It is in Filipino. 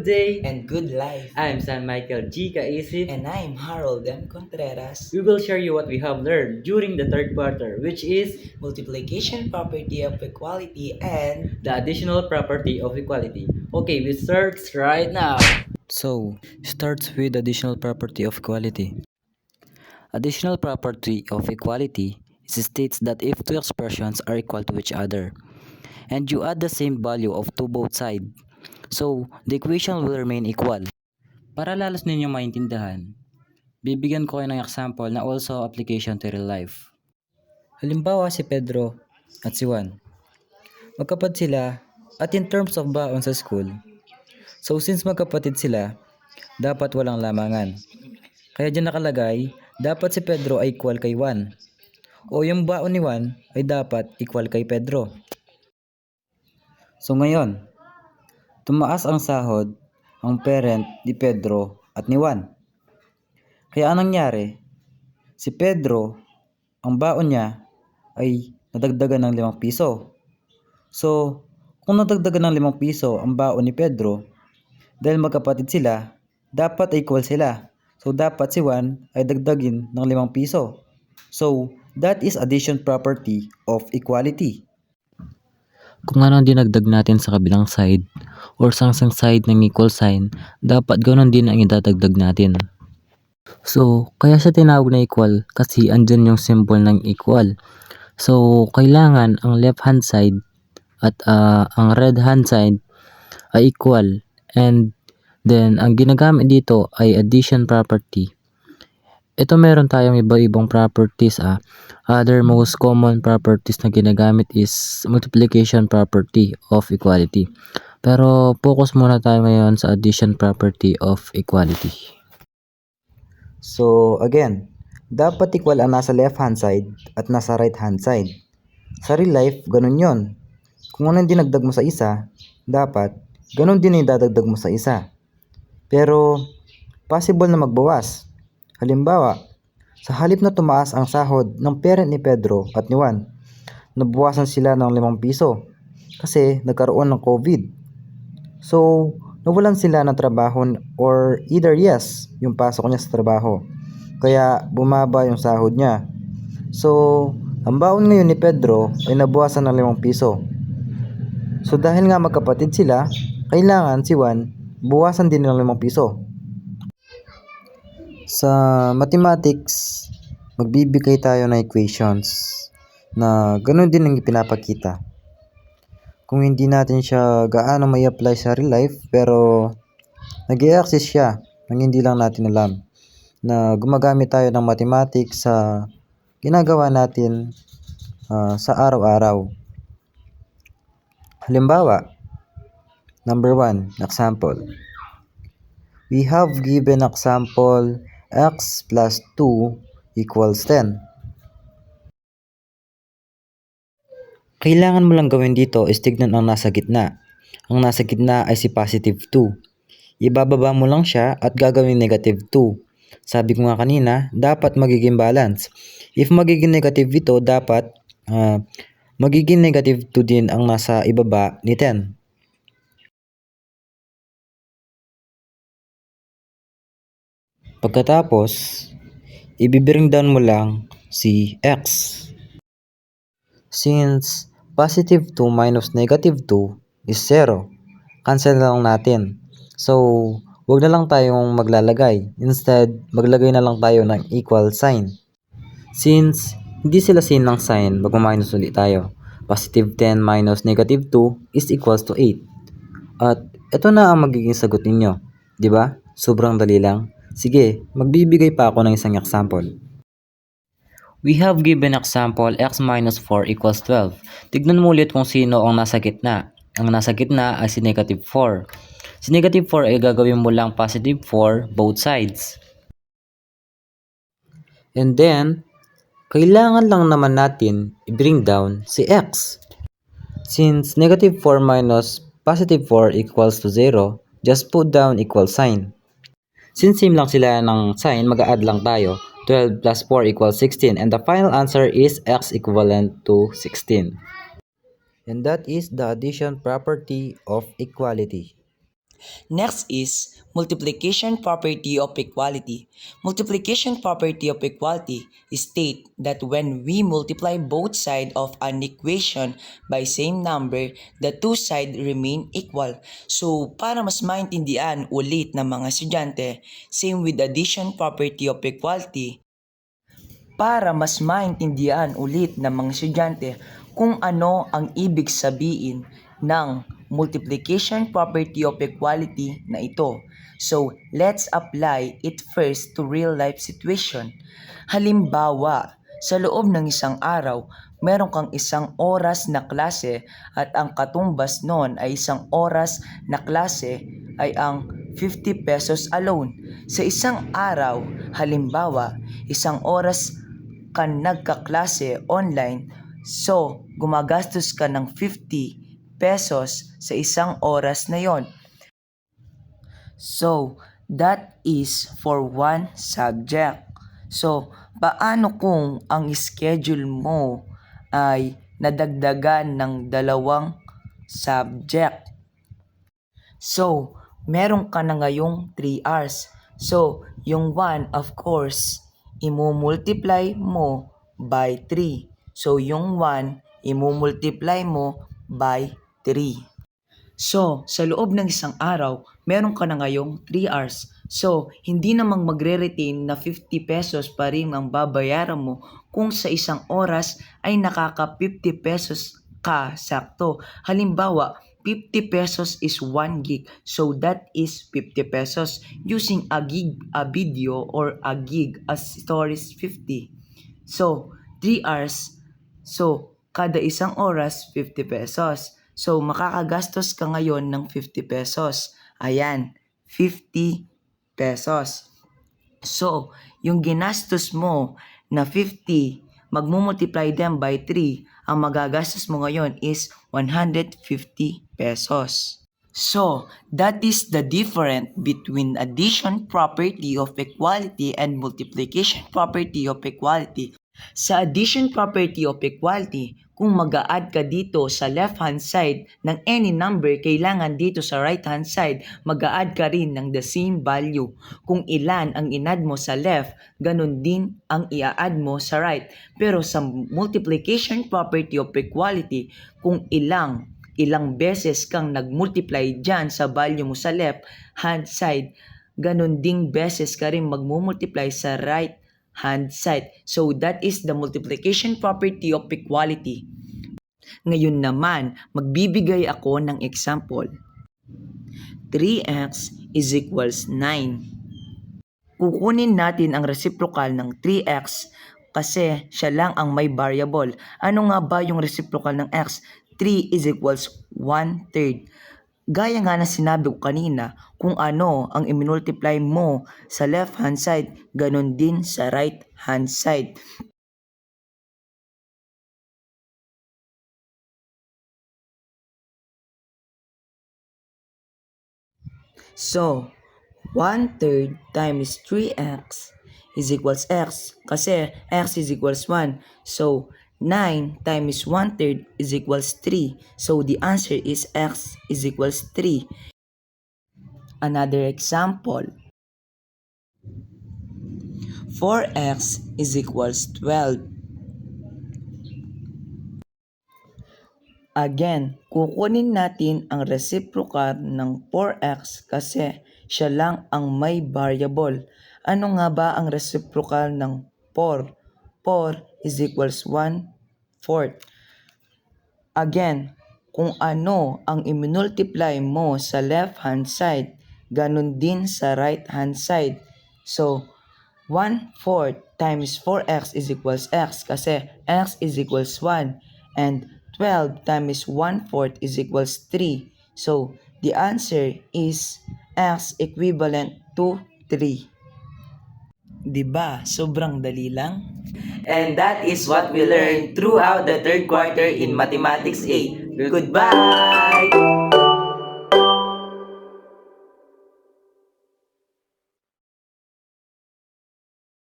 good day. and good life. I'm San Michael G. Kaisip. And I'm Harold M. Contreras. We will share you what we have learned during the third quarter, which is Multiplication property of equality and the additional property of equality. Okay, we start right now. So, starts with additional property of equality. Additional property of equality states that if two expressions are equal to each other, and you add the same value of to both sides, so the equation will remain equal. Para lalos ninyong maintindihan, bibigyan ko kayo ng example na also application to real life. Halimbawa si Pedro at si Juan. Magkapatid sila at in terms of baon sa school, so since magkapatid sila, dapat walang lamangan. Kaya dyan nakalagay, dapat si Pedro ay equal kay Juan. O yung baon ni Juan ay dapat equal kay Pedro. So ngayon, tumaas ang sahod ang parent ni Pedro at ni Juan. Kaya anong nangyari? Si Pedro, ang baon niya ay nadagdagan ng 5 piso. So, kung nadagdagan ng 5 piso ang baon ni Pedro, dahil magkapatid sila, dapat equal sila. So, dapat si Juan ay dagdagin ng 5 piso. So, that is addition property of equality. Kung ano ang dinagdag natin sa kabilang side or sa isang side ng equal sign, dapat ganoon din ang idadagdag natin. So, kaya siya tinawag na equal kasi andyan yung symbol ng equal. So, kailangan ang left hand side at ang right hand side ay equal. And then, ang ginagamit dito ay addition property. Ito meron tayong iba-ibang properties. Other most common properties na ginagamit is multiplication property of equality. Pero focus muna tayo ngayon sa addition property of equality. So again, dapat equal ang nasa left hand side at nasa right hand side. Sa real life, ganun yon. Kung ano yung dinagdag mo sa isa, dapat ganun din yung dadagdag mo sa isa. Pero possible na magbawas. Halimbawa, sa halip na tumaas ang sahod ng parent ni Pedro at ni Juan, nabawasan sila ng 5 piso kasi nagkaroon ng COVID. So, nawalan sila ng trabaho or either yes, yung pasok niya sa trabaho. Kaya bumaba yung sahod niya. So, ang baon ngayon ni Pedro ay nabawasan ng 5 piso. So, dahil nga magkapatid sila, kailangan si Juan buwasan din ng 5 piso. Sa mathematics, magbibigay tayo ng equations na ganoon din ang ipinapakita. Kung hindi natin siya gaano may apply sa real life, pero nag-i-access siya nang hindi lang natin alam na gumagamit tayo ng mathematics sa ginagawa natin sa araw-araw. Halimbawa, number 1, example. We have given example x plus 2 equals 10. Kailangan mo lang gawin dito is tignan ang nasa gitna. Ang nasa gitna ay si positive 2. Ibababa mo lang siya at gagawin negative 2. Sabi ko nga kanina, dapat magiging balance. If magiging negative ito, dapat magiging negative 2 din ang nasa ibaba ni 10. Pagkatapos, i-bring down mo lang si x. Since positive 2 minus negative 2 is 0, cancel na lang natin. So, wag na lang tayong maglalagay. Instead, maglagay na lang tayo ng equal sign. Since hindi sila same ng sign, magma-minus ulit tayo. Positive 10 minus negative 2 is equals to 8. At ito na ang magiging sagot ninyo. Diba? Sobrang dali lang. Sige, magbibigay pa ako ng isang example. We have given example x minus 4 equals 12. Tignan mo ulit kung sino ang nasa gitna. Ang nasa gitna ay si negative 4. Si negative 4 ay gagawin mo lang positive 4 both sides. And then, kailangan lang naman natin i-bring down si x. Since negative 4 minus positive 4 equals to 0, just put down equal sign. Since same lang sila ng sign, mag-a-add lang tayo. 12 plus 4 equals 16 and the final answer is x equivalent to 16. And that is the addition property of equality. Next is multiplication property of equality. Multiplication property of equality state that when we multiply both sides of an equation by same number, the two sides remain equal. So, para mas maintindihan ulit ng mga estudyante, same with addition property of equality, para mas maintindihan ulit ng mga estudyante kung ano ang ibig sabihin ng multiplication property of equality na ito. So, let's apply it first to real life situation. Halimbawa, sa loob ng isang araw, meron kang isang oras na klase at ang katumbas nun ay isang oras na klase ay ang 50 pesos alone. Sa isang araw, halimbawa, isang oras ka nagkaklase online, so gumagastos ka ng 50 pesos sa isang oras na yon. So, that is for one subject. So, paano kung ang schedule mo ay nadagdagan ng dalawang subject? So, meron ka na ngayong 3 hours. So, yung 1, of course, imumultiply mo by 3. So, yung 1, imumultiply mo by 3. So, sa loob ng isang araw, meron ka na ngayong 3 hours. So, hindi namang magre-retain na 50 pesos pa rin ang babayaran mo kung sa isang oras ay nakaka 50 pesos ka sakto. Halimbawa, 50 pesos is 1 gig. So, that is 50 pesos. Using a gig, a video, or a gig as stories 50. So, 3 hours. So, kada isang oras, 50 pesos. So, makakagastos ka ngayon ng 50 pesos. Ayan, 50 pesos. So, yung ginastos mo na 50, magmumultiply them by 3, ang magagastos mo ngayon is 150 pesos. So, that is the difference between addition property of equality and multiplication property of equality. Sa addition property of equality, kung mag-a-add ka dito sa left-hand side ng any number, kailangan dito sa right-hand side, mag-a-add ka rin ng the same value. Kung ilan ang in-add mo sa left, ganun din ang i-add mo sa right. Pero sa multiplication property of equality, kung ilang beses kang nag-multiply dyan sa value mo sa left-hand side, ganun ding beses ka rin mag-multiply sa right hand side. So, that is the multiplication property of equality. Ngayon naman, magbibigay ako ng example. 3x is equals 9. Kukunin natin ang reciprocal ng 3x kasi siya lang ang may variable. Ano nga ba yung reciprocal ng x? 3 is equals 1/3. Gaya nga na sinabi ko kanina, kung ano ang i-multiply mo sa left hand side, ganun din sa right hand side. So, 1/3 times 3x is equals x kasi x is equals 1. So, 9 times 1/3 is equals 3. So, the answer is x is equals 3. Another example. 4x is equals 12. Again, kukunin natin ang reciprocal ng 4x kasi siya lang ang may variable. Ano nga ba ang reciprocal ng 4? 4 is equals 1/4. Again, kung ano ang i-multiply mo sa left hand side, ganun din sa right hand side. So, 1/4 times 4x is equals x kasi x is equals 1. And 12 times 1/4 is equals 3. So, the answer is x equivalent to 3. Diba? Sobrang dali lang. And that is what we learned throughout the third quarter in Mathematics 8. Goodbye!